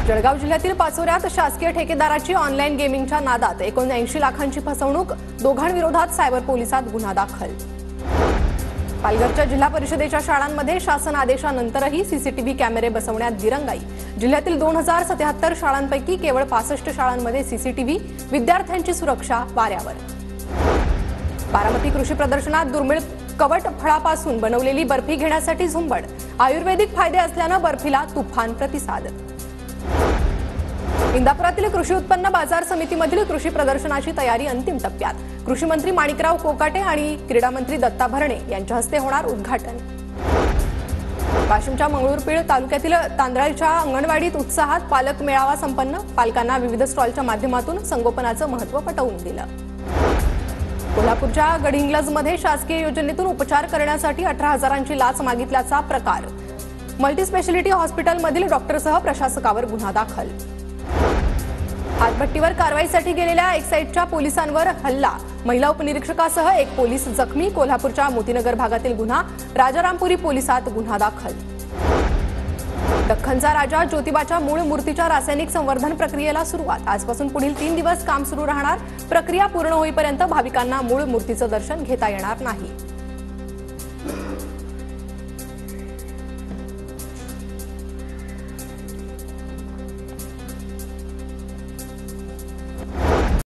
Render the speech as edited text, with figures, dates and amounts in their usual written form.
जळगाव जिल्ह्यातील पाचोऱ्यात शासकीय ठेकेदाराची ऑनलाईन गेमिंगच्या नादात 79 लाखांची फसवणूक, दोघांविरोधात सायबर पोलिसात गुन्हा दाखल। पालघरच्या जिल्हा परिषदेच्या शाळांमध्ये शासन आदेशानंतरही सीसीटीव्ही कॅमेरे बसवण्यात दिरंगाई। जिल्ह्यातील 2077 शाळांपैकी केवळ 65 शाळांमध्ये सीसीटीव्ही, विद्यार्थ्यांची सुरक्षा वाऱ्यावर। बारामती कृषी प्रदर्शनात दुर्मिळ कवट फळापासून बनवलेली बर्फी घेण्यासाठी झुंबड। आयुर्वेदिक फायदे असल्यानं बर्फीला तुफान प्रतिसाद। इंदापुरातील कृषी उत्पन्न बाजार समितीमधील कृषी प्रदर्शनाची तयारी अंतिम टप्प्यात। कृषी मंत्री माणिकराव कोकाटे आणि क्रीडा मंत्री दत्ता भरणे यांच्या हस्ते होणार उद्घाटन। वाशिमच्या मंगळूरपीर तालुक्यातील तांदळाच्या अंगणवाडीत उत्साहात पालक मेळावा संपन्न। पालकांना विविध स्टॉलच्या माध्यमातून संगोपनाचं महत्त्व पटवून दिलं। कोल्हापूरच्या गडहिंग्लजमध्ये शासकीय योजनेतून उपचार करण्यासाठी 18,000ची लाच मागितल्याचा प्रकार। मल्टीस्पेशालिटी हॉस्पिटलमधील डॉक्टरसह प्रशासकावर गुन्हा दाखल। हातभट्टीवर कारवाईसाठी गेलेल्या एक्साईजच्या पोलिसांवर हल्ला, महिला उपनिरीक्षकासह एक पोलीस जखमी। कोल्हापूरच्या मोतीनगर भागातील गुन्हा, राजारामपुरी पोलिसात गुन्हा दाखल। दख्खनचा राजा ज्योतिबाच्या मूळ मूर्तीच्या रासायनिक संवर्धन प्रक्रियेला सुरुवात। आजपासून पुढील 3 दिवस काम सुरू राहणार। प्रक्रिया पूर्ण होईपर्यंत भाविकांना मूळ मूर्तीचं दर्शन घेता येणार नाही।